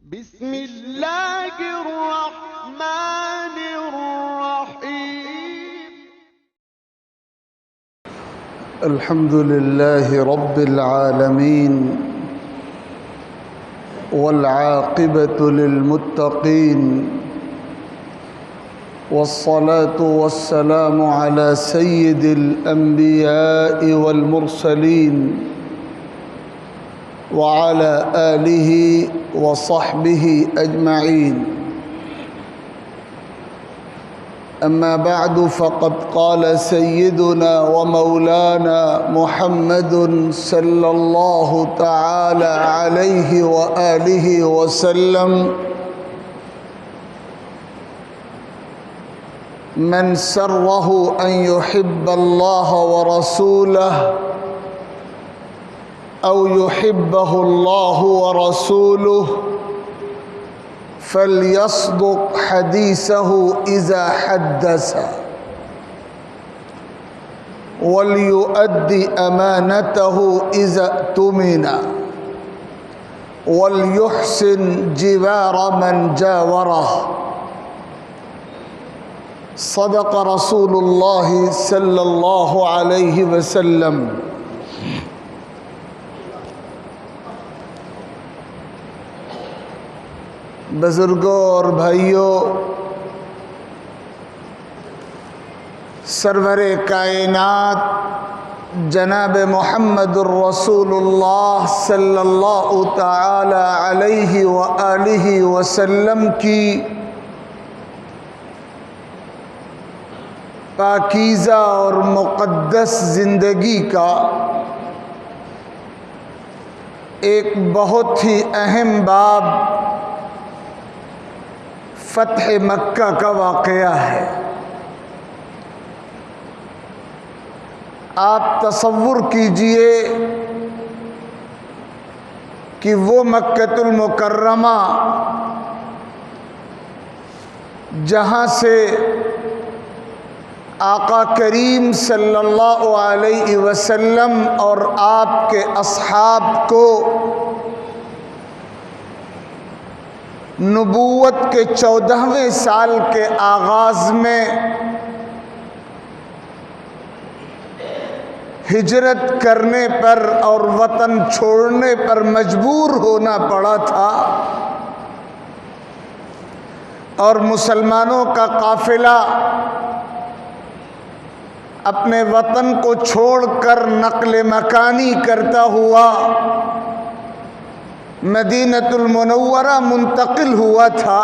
بسم الله الرحمن الرحيم. الحمد لله رب العالمين والعاقبة للمتقين والصلاة والسلام على سيد الأنبياء والمرسلين وعلى آله وصحبه أجمعين. أما بعد فقد قال سيدنا ومولانا محمد صلى الله تعالى عليه وآله وسلم: من سره أن يحب الله ورسوله أو يحبه الله ورسوله فليصدق حديثه إذا حدث وليؤدي أمانته إذا اؤتمن وليحسن جوار من جاوره. صدق رسول الله صلى الله عليه وسلم. بزرگوں اور بھائیوں، سرور کائنات جناب محمد الرسول اللہ صلی اللہ تعالی علیہ وآلہ وسلم کی پاکیزہ اور مقدس زندگی کا ایک بہت ہی اہم باب فتح مکہ کا واقعہ ہے۔ آپ تصور کیجئے کہ وہ مکۃ المکرمہ جہاں سے آقا کریم صلی اللہ علیہ وسلم اور آپ کے اصحاب کو نبوت کے 14ویں سال کے آغاز میں ہجرت کرنے پر اور وطن چھوڑنے پر مجبور ہونا پڑا تھا، اور مسلمانوں کا قافلہ اپنے وطن کو چھوڑ کر نقل مکانی کرتا ہوا مدینۃ المنورہ منتقل ہوا تھا،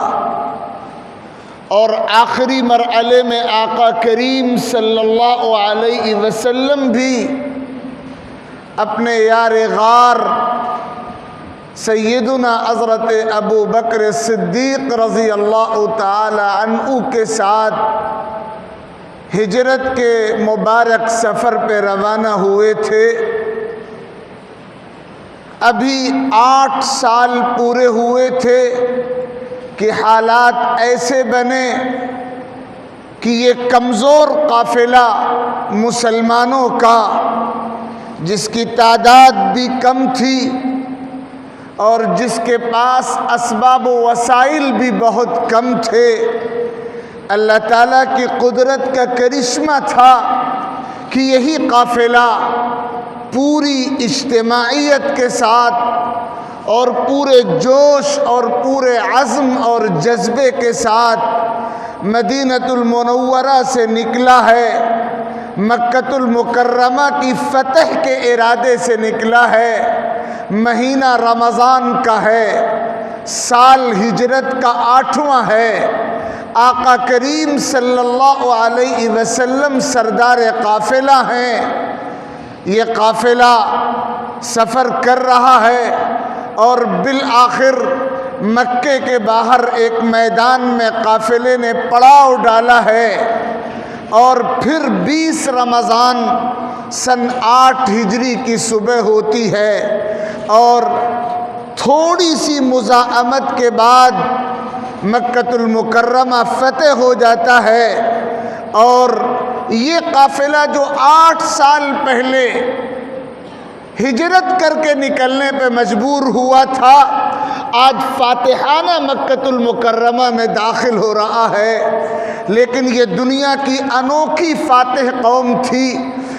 اور آخری مرحلے میں آقا کریم صلی اللہ علیہ وسلم بھی اپنے یار غار سیدنا حضرت ابو بکر صدیق رضی اللہ تعالی عنہ کے ساتھ ہجرت کے مبارک سفر پہ روانہ ہوئے تھے۔ ابھی 8 سال پورے ہوئے تھے کہ حالات ایسے بنے کہ یہ کمزور قافلہ مسلمانوں کا، جس کی تعداد بھی کم تھی اور جس کے پاس اسباب و وسائل بھی بہت کم تھے، اللہ تعالیٰ کی قدرت کا کرشمہ تھا کہ یہی قافلہ پوری اجتماعیت کے ساتھ اور پورے جوش اور پورے عزم اور جذبے کے ساتھ مدینۃ المنورہ سے نکلا ہے، مکۃ المکرمہ کی فتح کے ارادے سے نکلا ہے۔ مہینہ رمضان کا ہے، سال ہجرت کا 8واں ہے، آقا کریم صلی اللہ علیہ وسلم سردار قافلہ ہیں۔ یہ قافلہ سفر کر رہا ہے اور بالآخر مکے کے باہر ایک میدان میں قافلے نے پڑاؤ ڈالا ہے، اور پھر 20 رمضان سن 8 ہجری کی صبح ہوتی ہے، اور تھوڑی سی مزاحمت کے بعد مکۃ المکرمہ فتح ہو جاتا ہے۔ اور یہ قافلہ جو 8 سال پہلے ہجرت کر کے نکلنے پہ مجبور ہوا تھا، آج فاتحانہ مکۃ المکرمہ میں داخل ہو رہا ہے، لیکن یہ دنیا کی انوکھی فاتح قوم تھی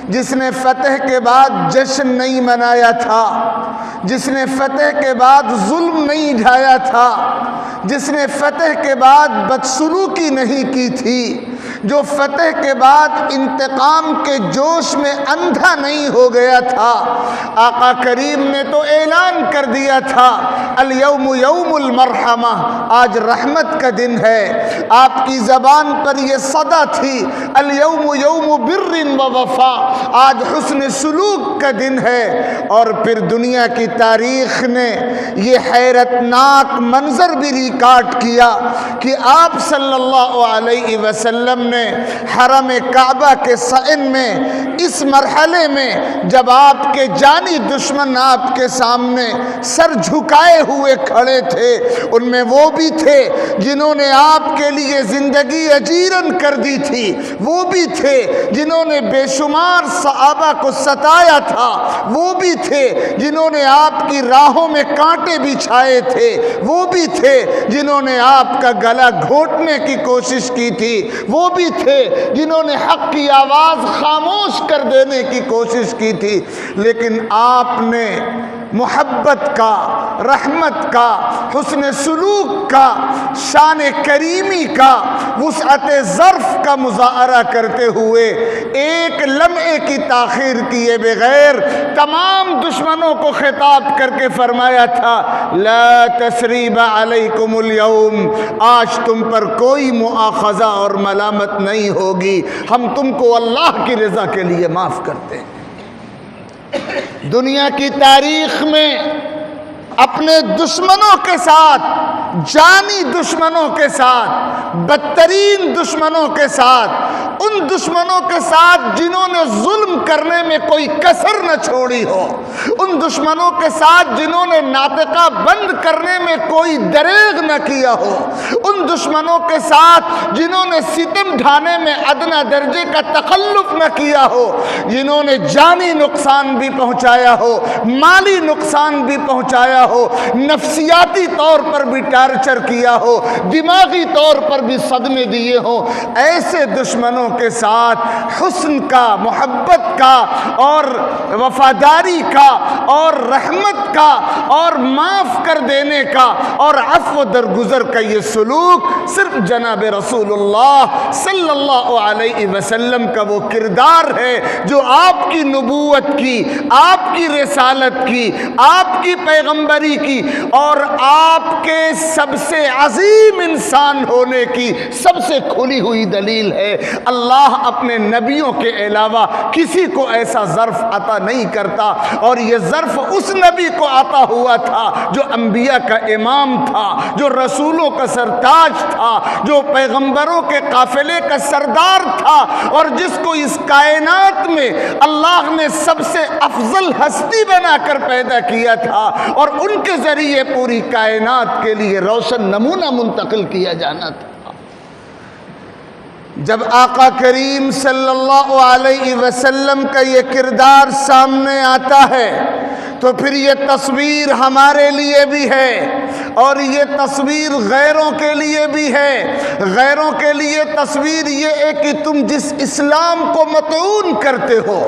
جس نے فتح کے بعد جشن نہیں منایا تھا، جس نے فتح کے بعد ظلم نہیں ڈھایا تھا، جس نے فتح کے بعد بدسلوکی نہیں کی تھی، جو فتح کے بعد انتقام کے جوش میں اندھا نہیں ہو گیا تھا۔ آقا کریم نے تو اعلان کر دیا تھا الیوم یوم المرحمہ، آج رحمت کا دن ہے۔ آپ کی زبان پر یہ صدا تھی الیوم یوم بر و وفا، آج حسن سلوک کا دن ہے۔ اور پھر دنیا کی تاریخ نے یہ حیرت ناک منظر بھی ریکارڈ کیا کہ آپ صلی اللہ علیہ وسلم نے حرم کعبہ کے صحن میں اس مرحلے میں جب آپ کے جانی دشمن آپ کے سامنے سر جھکائے ہوئے کھڑے تھے، ان میں وہ بھی تھے جنہوں نے آپ کے لیے زندگی اجیرن کر دی تھی، وہ بھی تھے جنہوں نے بے شمار صحابہ کو ستایا تھا، وہ بھی تھے جنہوں نے آپ کی راہوں میں کانٹے بچھائے تھے، وہ بھی تھے جنہوں نے آپ کا گلا گھونٹنے کی کوشش کی تھی، وہ بھی تھے جنہوں نے حق کی آواز خاموش کر دینے کی کوشش کی تھی، لیکن آپ نے محبت کا، رحمت کا، حسن سلوک کا، شان کریمی کا، وسعت ظرف کا مظاہرہ کرتے ہوئے ایک لمحے کی تاخیر کیے بغیر تمام دشمنوں کو خطاب کر کے فرمایا تھا لا تثریب علیکم اليوم، آج تم پر کوئی مؤاخذہ اور ملامت نہیں ہوگی، ہم تم کو اللہ کی رضا کے لیے معاف کرتے ہیں۔ دنیا کی تاریخ میں اپنے دشمنوں کے ساتھ، جانی دشمنوں کے ساتھ، بدترین دشمنوں کے ساتھ، ان دشمنوں کے ساتھ جنہوں نے ظلم کرنے میں کوئی کسر نہ چھوڑی ہو، ان دشمنوں کے ساتھ جنہوں نے ناطقہ بند کرنے میں کوئی دریغ نہ کیا ہو، ان دشمنوں کے ساتھ جنہوں نے ستم ڈھانے میں ادنی درجے کا تخلف نہ کیا ہو، جنہوں نے جانی نقصان بھی پہنچایا ہو، مالی نقصان بھی پہنچایا ہو، نفسیاتی طور پر بھی ٹارچر کیا ہو، دماغی طور پر بھی صدمے دیے ہوں، ایسے دشمنوں کے ساتھ حسن کا، محبت کا اور وفاداری کا اور رحمت کا اور معاف کر دینے کا اور عفو درگزر کا یہ سلوک صرف جناب رسول اللہ صلی اللہ علیہ وسلم کا وہ کردار ہے جو آپ کی نبوت کی، آپ کی رسالت کی، آپ کی پیغمبری کی اور آپ کے سب سے عظیم انسان ہونے کی سب سے کھلی ہوئی دلیل ہے۔ اللہ اپنے نبیوں کے علاوہ کسی کو ایسا ظرف عطا نہیں کرتا، اور یہ ظرف اس نبی کو عطا ہوا تھا جو انبیاء کا امام تھا، جو رسولوں کا سرتاج تھا، جو پیغمبروں کے قافلے کا سردار تھا، اور جس کو اس کائنات میں اللہ نے سب سے افضل ہستی بنا کر پیدا کیا تھا، اور ان کے ذریعے پوری کائنات کے لیے روشن نمونہ منتقل کیا جانا تھا۔ جب آقا کریم صلی اللہ علیہ وسلم کا یہ کردار سامنے آتا ہے تو پھر یہ تصویر ہمارے لیے بھی ہے اور یہ تصویر غیروں کے لیے بھی ہے۔ غیروں کے لیے تصویر یہ ہے کہ تم جس اسلام کو مطعون کرتے ہو،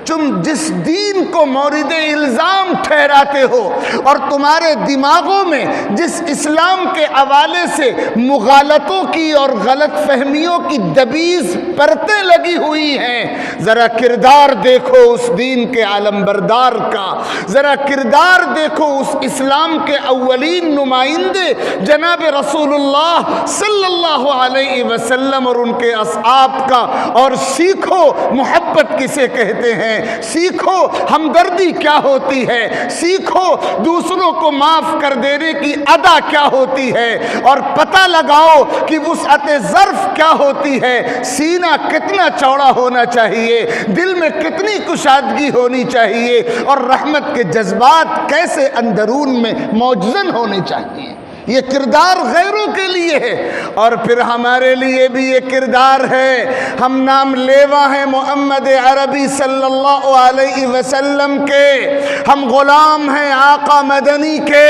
تم جس دین کو مورد الزام ٹھہراتے ہو، اور تمہارے دماغوں میں جس اسلام کے حوالے سے مغالطوں کی اور غلط فہمیوں کی دبیز پرتیں لگی ہوئی ہیں، ذرا کردار دیکھو اس دین کے علمبردار کا، ذرا کردار دیکھو اس اسلام کے اولین نمائندے جناب رسول اللہ صلی اللہ علیہ وسلم اور ان کے اصحاب کا، اور سیکھو محبت کسے کہتے ہیں، سیکھو ہمدردی کیا ہوتی ہے، سیکھو دوسروں کو معاف کر دینے کی ادا کیا ہوتی ہے، اور پتہ لگاؤ کہ وسعت ظرف کیا ہوتی ہے، سینہ کتنا چوڑا ہونا چاہیے، دل میں کتنی کشادگی ہونی چاہیے، اور رحمت کے جذبات کیسے اندرون میں موجزن ہونے چاہیے۔ یہ کردار غیروں کے لیے ہے، اور پھر ہمارے لیے بھی یہ کردار ہے۔ ہم نام لیوا ہیں محمد عربی صلی اللہ علیہ وسلم کے، ہم غلام ہیں آقا مدنی کے،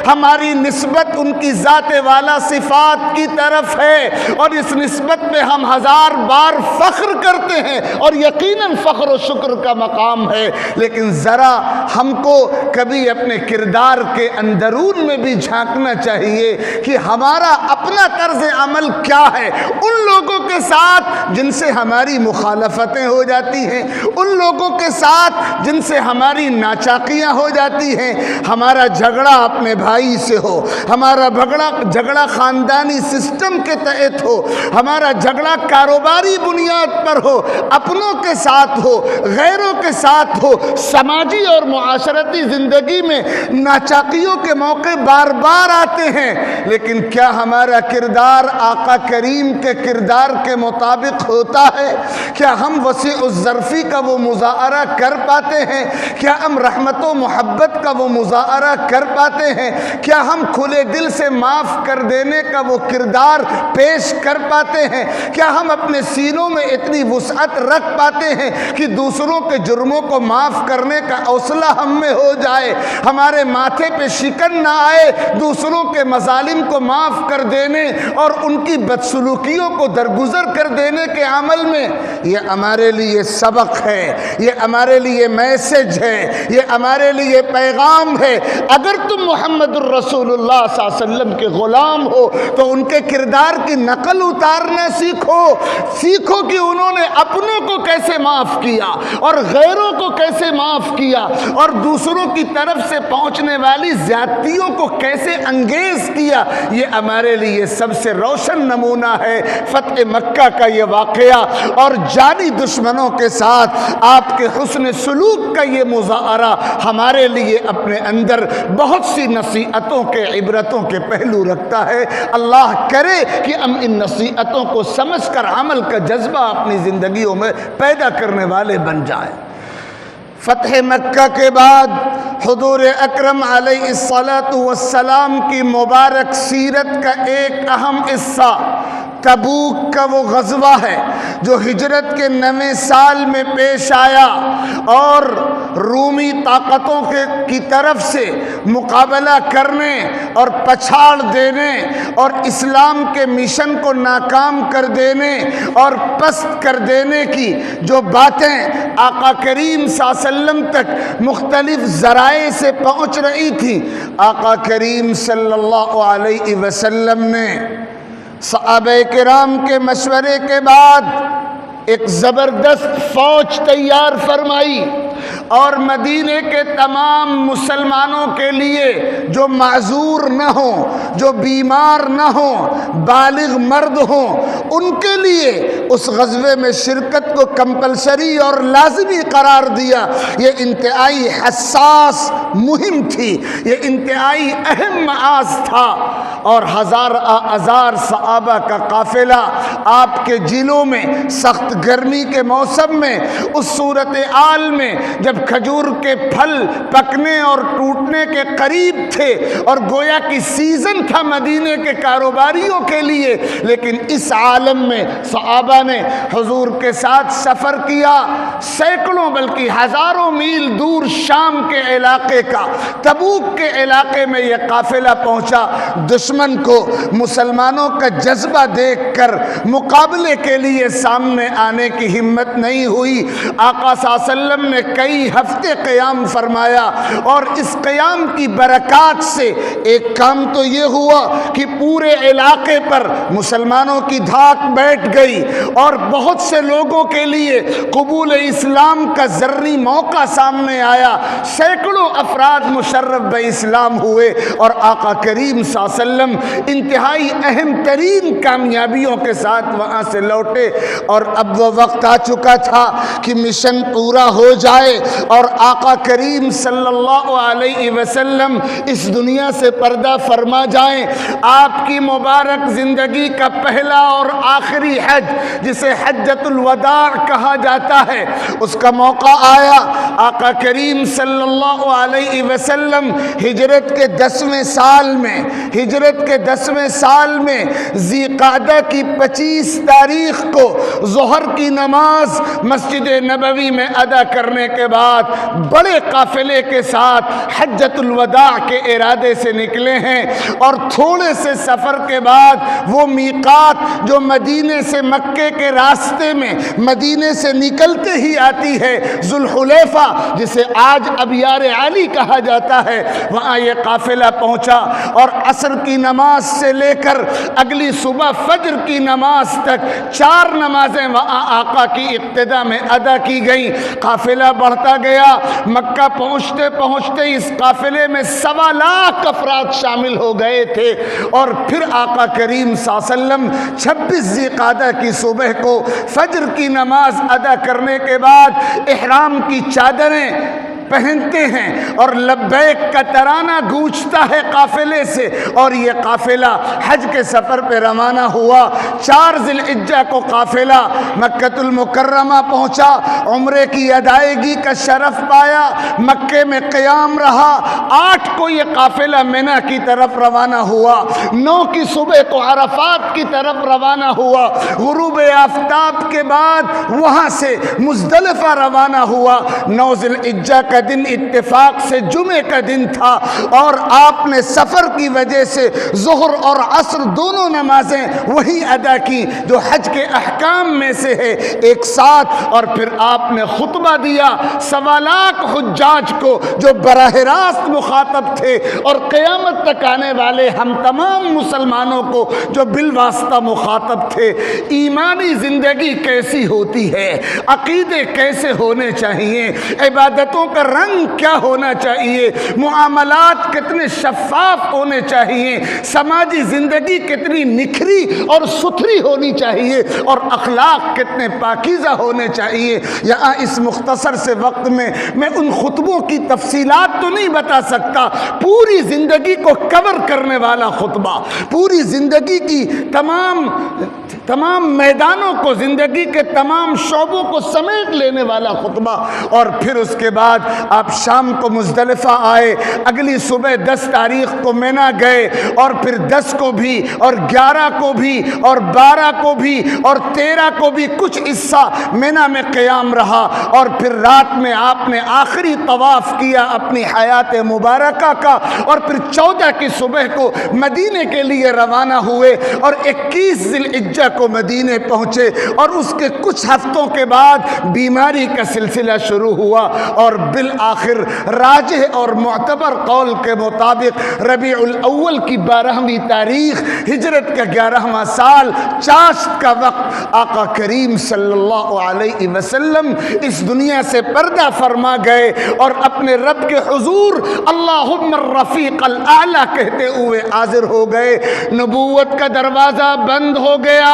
ہماری نسبت ان کی ذات والا صفات کی طرف ہے، اور اس نسبت میں ہم ہزار بار فخر کرتے ہیں، اور یقیناً فخر و شکر کا مقام ہے، لیکن ذرا ہم کو کبھی اپنے کردار کے اندرون میں بھی جھانکنا چاہیے کہ ہمارا اپنا طرز عمل کیا ہے ان لوگوں کے ساتھ جن سے ہماری مخالفتیں ہو جاتی ہیں، ان لوگوں کے ساتھ جن سے ہماری ناچاقیاں ہو جاتی ہیں، ہمارا جھگڑا اپنے بھائی سے ہو، ہمارا جھگڑا خاندانی سسٹم کے تحت ہو، ہمارا جھگڑا کاروباری بنیاد پر ہو، اپنوں کے ساتھ ہو، غیروں کے ساتھ ہو، سماجی اور معاشرتی زندگی میں ناچاقیوں کے موقع بار بار آتے ہیں، لیکن کیا ہمارا کردار آقا کریم کے کردار کے مطابق ہوتا ہے؟ کیا ہم وسیع الظرفی کا وہ مظاہرہ کر پاتے ہیں؟ کیا ہم رحمت و محبت کا وہ مظاہرہ کر پاتے ہیں؟ کیا ہم کھلے دل سے معاف کر دینے کا وہ کردار پیش کر پاتے ہیں؟ کیا ہم اپنے سینوں میں اتنی وسعت رکھ پاتے ہیں کہ دوسروں کے جرموں کو معاف کرنے کا حوصلہ ہم میں ہو جائے، ہمارے ماتھے پہ شکن نہ آئے دوسروں کے مظالم کو معاف کر دینے اور ان کی بدسلوکیوں کو درگزر کر دینے کے عمل میں؟ یہ ہمارے لیے سبق ہے، یہ ہمارے لیے میسج ہے، یہ ہمارے لیے پیغام ہے۔ اگر تم محمد الرسول اللہ صلی اللہ علیہ وسلم کے غلام ہو تو ان کے کردار کی نقل اتارنا سیکھو کہ انہوں نے اپنوں کو کیسے معاف کیا اور غیروں کو کیسے معاف کیا اور دوسروں کی طرف سے پہنچنے والی زیادتیوں کو کیسے انگیز کیا۔ یہ ہمارے لیے سب سے روشن نمونہ ہے فتح مکہ کا یہ واقعہ، اور جانی دشمنوں کے ساتھ آپ کے حسن سلوک کا یہ مظاہرہ ہمارے لیے اپنے اندر بہت سی نصیحتوں کے عبرتوں کے پہلو رکھتا ہے۔ اللہ کرے کہ ہم ان نصیحتوں کو سمجھ کر عمل کا جذبہ اپنی زندگیوں میں پیدا کرنے والے بن جائیں۔ فتح مکہ کے بعد حضور اکرم علیہ الصلاۃ والسلام کی مبارک سیرت کا ایک اہم حصہ تبوک کا وہ غزوہ ہے جو ہجرت کے 9ویں سال میں پیش آیا، اور رومی طاقتوں کی طرف سے مقابلہ کرنے اور پچھاڑ دینے اور اسلام کے مشن کو ناکام کر دینے اور پست کر دینے کی جو باتیں آقا کریم صلی اللہ علیہ وسلم تک مختلف ذرائع سے پہنچ رہی تھی، آقا کریم صلی اللہ علیہ وسلم نے صحابہ کرام کے مشورے کے بعد ایک زبردست فوج تیار فرمائی، اور مدینے کے تمام مسلمانوں کے لیے جو معذور نہ ہوں، جو بیمار نہ ہوں، بالغ مرد ہوں، ان کے لیے اس غزوے میں شرکت کو کمپلسری اور لازمی قرار دیا۔ یہ انتہائی حساس مہم تھی، یہ انتہائی اہم معاذ تھا، اور ہزار صحابہ کا قافلہ آپ کے جلوں میں سخت گرمی کے موسم میں اس صورتحال میں جب کھجور کے پھل پکنے اور ٹوٹنے کے قریب تھے اور گویا کی سیزن تھا مدینے کے کاروباریوں کے لیے، لیکن اس عالم میں صحابہ نے حضور کے ساتھ سفر کیا، سینکڑوں بلکہ ہزاروں میل دور شام کے علاقے کا تبوک کے علاقے میں یہ قافلہ پہنچا۔ دشمن کو مسلمانوں کا جذبہ دیکھ کر مقابلے کے لیے سامنے آنے کی ہمت نہیں ہوئی۔ آقا صلی اللہ علیہ وسلم نے کئی ہفتے قیام فرمایا، اور اس قیام کی برکات سے ایک کام تو یہ ہوا کہ پورے علاقے پر مسلمانوں کی دھاک بیٹھ گئی، اور بہت سے لوگوں کے لیے قبول اسلام کا ذری موقع سامنے آیا، سینکڑوں افراد مشرف بے اسلام ہوئے، اور آقا کریم صلی اللہ علیہ وسلم انتہائی اہم ترین کامیابیوں کے ساتھ وہاں سے لوٹے۔ اور اب وہ وقت آ چکا تھا کہ مشن پورا ہو جائے اور آقا کریم صلی اللہ علیہ وسلم اس دنیا سے پردہ فرما جائیں۔ آپ کی مبارک زندگی کا پہلا اور آخری حج، جسے حجۃ الوداع کہا جاتا ہے، اس کا موقع آیا۔ آقا کریم صلی اللہ علیہ وسلم ہجرت کے 10ویں سال میں، ہجرت ہجرت کے 10ویں سال میں ذی قعدہ کی 25 تاریخ کو ظہر کی نماز مسجد نبوی میں ادا کرنے کے بعد بڑے قافلے کے ساتھ حجۃ الوداع کے ارادے سے نکلے ہیں، اور تھوڑے سے سفر کے بعد وہ میقات جو مدینے سے مکے کے راستے میں مدینے سے نکلتے ہی آتی ہے، ذوالحلیفہ، جسے آج ابیار علی کہا جاتا ہے، وہاں یہ قافلہ پہنچا، اور عصر کی نماز سے لے کر اگلی صبح فجر کی نماز تک 4 نمازیں وہاں آقا کی اقتداء میں ادا کی گئیں۔ قافلہ بڑھتا گیا، مکہ پہنچتے پہنچتے اس قافلے میں 1.25 لاکھ افراد شامل ہو گئے تھے، اور پھر آقا کریم صلی اللہ علیہ وسلم 26 ذی قعدہ کی صبح کو فجر کی نماز ادا کرنے کے بعد احرام کی چادریں پہنتے ہیں، اور لبیک کا ترانہ گونجتا ہے قافلے سے، اور یہ قافلہ حج کے سفر پہ روانہ ہوا۔ 4 ذی الحجہ کو قافلہ مکہ المکرمہ پہنچا، عمرے کی ادائیگی کا شرف پایا، مکے میں قیام رہا۔ 8 کو یہ قافلہ منی کی طرف روانہ ہوا، 9 کی صبح کو عرفات کی طرف روانہ ہوا، غروب آفتاب کے بعد وہاں سے مزدلفہ روانہ ہوا۔ 9 ذی الحجہ کا دن اتفاق سے جمعے کا دن تھا، اور آپ نے سفر کی وجہ سے ظہر اور عصر دونوں نمازیں وہی ادا کی جو حج کے احکام میں سے ہے ایک ساتھ، اور پھر آپ نے خطبہ دیا 1.25 لاکھ حجاج کو جو براہ راست مخاطب تھے، اور قیامت تک آنے والے ہم تمام مسلمانوں کو جو بالواسطہ مخاطب تھے۔ ایمانی زندگی کیسی ہوتی ہے، عقیدے کیسے ہونے چاہیے، عبادتوں کا رنگ کیا ہونا چاہیے، معاملات کتنے شفاف ہونے چاہیے، سماجی زندگی کتنی نکھری اور ستھری ہونی چاہیے، اور اخلاق کتنے پاکیزہ ہونے چاہیے۔ یہاں اس مختصر سے وقت میں ان خطبوں کی تفصیلات تو نہیں بتا سکتا، پوری زندگی کو کور کرنے والا خطبہ، پوری زندگی کی تمام میدانوں کو، زندگی کے تمام شعبوں کو سمیٹ لینے والا خطبہ۔ اور پھر اس کے بعد آپ شام کو مزدلفہ آئے، اگلی صبح 10 تاریخ کو منی گئے، اور پھر 10 کو بھی، اور 11 کو بھی، اور 12 کو بھی، اور 13 کو بھی کچھ حصہ منی میں قیام رہا، اور پھر رات میں آپ نے آخری طواف کیا اپنی حیات مبارکہ کا، اور پھر 14 کی صبح کو مدینے کے لیے روانہ ہوئے، اور 21 ذی الحجہ کو مدینے پہنچے، اور اس کے کچھ ہفتوں کے بعد بیماری کا سلسلہ شروع ہوا، اور بالآخر راجح اور معتبر قول کے مطابق ربیع الاول کی 12ویں تاریخ ہجرت کا 11واں سال چاشت کا وقت آقا کریم صلی اللہ علیہ وسلم اس دنیا سے پردہ فرما گئے، اور اپنے رب کے حضور اللہم الرفیق الاعلی کہتے ہوئے حاضر ہو گئے۔ نبوت کا دروازہ بند ہو گیا،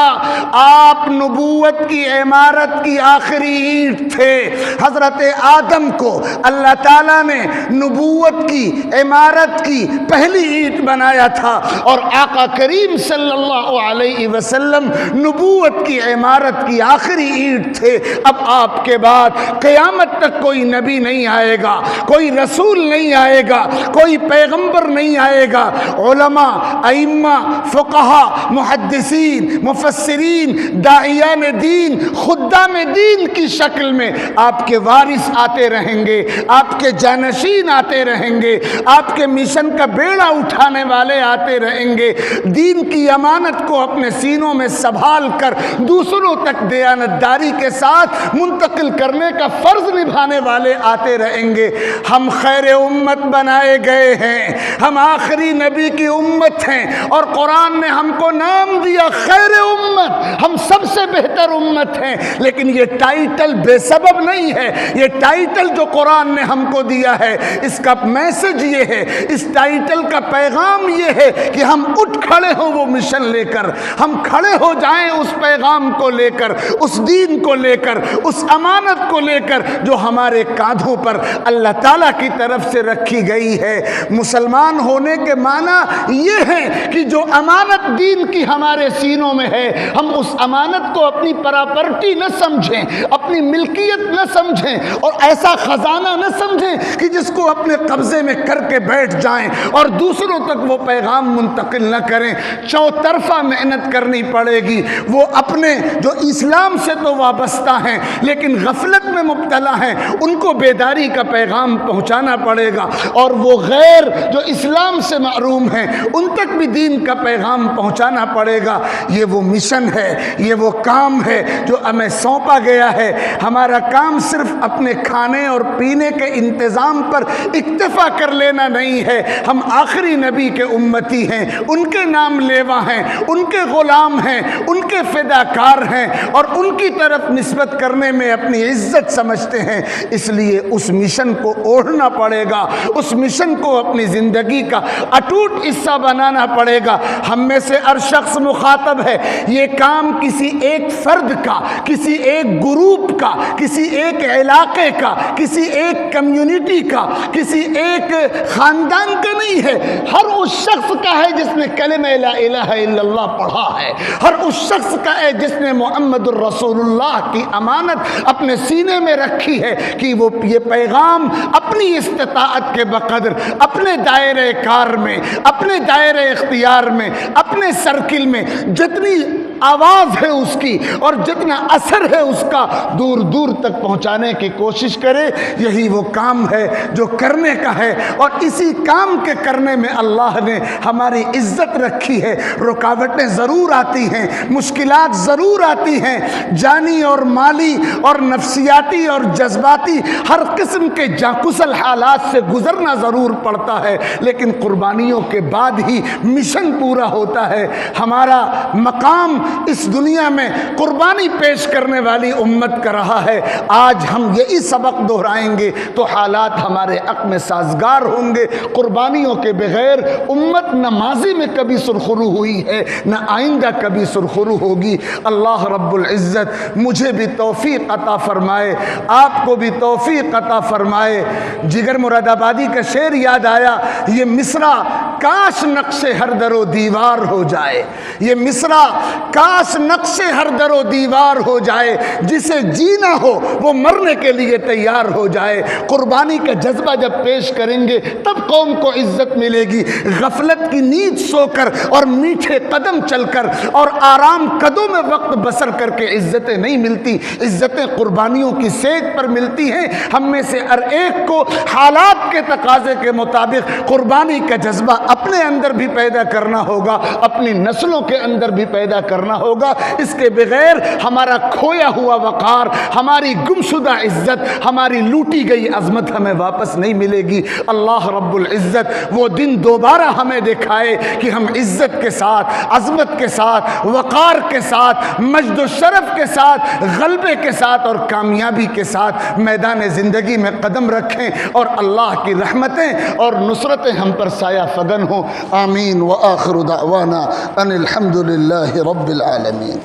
آپ نبوت کی عمارت کی آخری اینٹ تھے۔ حضرت آدم کو اللہ تعالیٰ نے نبوت کی عمارت کی پہلی اینٹ بنایا تھا، اور آقا کریم صلی اللہ علیہ وسلم نبوت کی عمارت کی آخری اینٹ تھے۔ اب آپ کے بعد قیامت تک کوئی نبی نہیں آئے گا، کوئی رسول نہیں آئے گا، کوئی پیغمبر نہیں آئے گا۔ علماء، ائمہ، فقہا، محدثین، مفسرین، داعیان دین، خدام دین کی شکل میں آپ کے وارث آتے رہیں گے، آپ کے جانشین آتے رہیں گے، آپ کے مشن کا بیڑا اٹھانے والے آتے رہیں گے، دین کی امانت کو اپنے سینوں میں سنبھال کر دوسروں تک دیانتداری کے ساتھ منتقل کرنے کا فرض نبھانے والے آتے رہیں گے۔ ہم خیر امت بنائے گئے ہیں، ہم آخری نبی کی امت ہیں، اور قرآن نے ہم کو نام دیا خیر امت، ہم سب سے بہتر امت ہیں۔ لیکن یہ ٹائٹل بے سبب نہیں ہے، یہ ٹائٹل جو قرآن نے ہم کو دیا ہے اس کا میسج یہ ہے، اس ٹائٹل کا پیغام یہ ہے کہ ہم اٹھ کھڑے ہوں وہ مشن لے کر، ہم کھڑے ہو جائیں اس پیغام کو لے کر، اس دین کو لے کر، اس امانت کو لے کر جو ہمارے کاندھوں پر اللہ تعالیٰ کی طرف سے رکھی گئی ہے۔ مسلمان ہونے کے معنی یہ ہے کہ جو امانت دین کی ہمارے سینوں میں ہے ہم اس امانت کو اپنی پراپرٹی نہ سمجھیں، اپنی ملکیت نہ سمجھیں، اور ایسا خزانہ نہ سمجھیں کہ جس کو اپنے قبضے میں کر کے بیٹھ جائیں اور دوسروں تک وہ پیغام منتقل نہ کریں۔ چوطرفہ محنت کرنی پڑے گی۔ وہ اپنے جو اسلام سے تو وابستہ ہیں لیکن غفلت میں مبتلا ہیں، ان کو بیداری کا پیغام پہنچانا پڑے گا، اور وہ غیر جو اسلام سے محروم ہیں ان تک بھی دین کا پیغام پہنچانا پڑے گا۔ یہ وہ مشن ہے، یہ وہ کام ہے جو ہمیں سونپا گیا ہے۔ ہمارا کام صرف اپنے کھانے اور پینے کے انتظام پر اکتفا کر لینا نہیں ہے۔ ہم آخری نبی کے امتی ہیں، ان کے نام لیوا ہیں، ان کے غلام ہیں، ان کے فداکار ہیں، اور ان کی طرف نسبت کرنے میں اپنی عزت سمجھتے ہیں۔ اس لیے اس مشن کو اوڑھنا پڑے گا، اس مشن کو اپنی زندگی کا اٹوٹ حصہ بنانا پڑے گا۔ ہم میں سے ہر شخص مخاطب ہے۔ یہ کام کسی ایک فرد کا، کسی ایک گروپ کا، کسی ایک علاقے کا، کسی ایک کمیونٹی کا، کسی ایک خاندان کا نہیں ہے۔ ہر اس شخص کا ہے جس نے کلمہ لا الہ الا اللہ پڑھا ہے، ہر اس شخص کا ہے جس نے محمد الرسول اللہ کی امانت اپنے سینے میں رکھی ہے کہ وہ یہ پیغام اپنی استطاعت کے بقدر اپنے دائرہ کار میں، اپنے دائرہ اختیار میں، اپنے سرکل میں جتنی آواز ہے اس کی اور جتنا اثر ہے اس کا دور دور تک پہنچانے کی کوشش کرے۔ یہی وہ کام ہے جو کرنے کا ہے، اور اسی کام کے کرنے میں اللہ نے ہماری عزت رکھی ہے۔ رکاوٹیں ضرور آتی ہیں، مشکلات ضرور آتی ہیں، جانی اور مالی اور نفسیاتی اور جذباتی ہر قسم کے جاکسل حالات سے گزرنا ضرور پڑتا ہے، لیکن قربانیوں کے بعد ہی مشن پورا ہوتا ہے۔ ہمارا مقام اس دنیا میں قربانی پیش کرنے والی امت کا رہا ہے۔ آج ہم یہی سبق دہرائیں گے تو حالات ہمارے حق میں سازگار ہوں گے۔ قربانیوں کے بغیر امت نہ ماضی میں کبھی سرخرو ہوئی ہے، نہ آئندہ کبھی سرخرو ہوگی۔ اللہ رب العزت مجھے بھی توفیق عطا فرمائے، آپ کو بھی توفیق عطا فرمائے۔ جگر مراد آبادی کا شعر یاد آیا، یہ مصرع کاش نقش ہر در و دیوار ہو جائے، یہ مصرع کاش نقش ہر در و دیوار ہو جائے، جسے جینا ہو وہ مرنے کے لیے تیار ہو جائے۔ قربانی کا جذبہ جب پیش کریں گے تب قوم کو عزت ملے گی۔ غفلت کی نیند سو کر اور میٹھے قدم چل کر اور آرام قدوں میں وقت بسر کر کے عزتیں نہیں ملتی، عزتیں قربانیوں کی سیک پر ملتی ہیں۔ ہم میں سے ہر ایک کو حالات کے تقاضے کے مطابق قربانی کا جذبہ اپنے اندر بھی پیدا کرنا ہوگا، اپنی نسلوں کے اندر بھی پیدا کرنا ہوگا۔ اس کے بغیر ہمارا کھویا ہوا وقار، ہماری گمشدہ عزت، ہماری لوٹی گئی عظمت ہمیں واپس نہیں ملے گی۔ اللہ رب العزت وہ دن دوبارہ ہمیں دکھائے کہ ہم عزت کے ساتھ، عظمت کے ساتھ، وقار کے ساتھ، مجد و شرف کے ساتھ، غلبے کے ساتھ اور کامیابی کے ساتھ میدان زندگی میں قدم رکھیں، اور اللہ کی رحمتیں اور نصرتیں ہم پر سایہ فگن ہوں۔ آمین۔ وآخر دعوانا ان الحمد للہ رب العالمین۔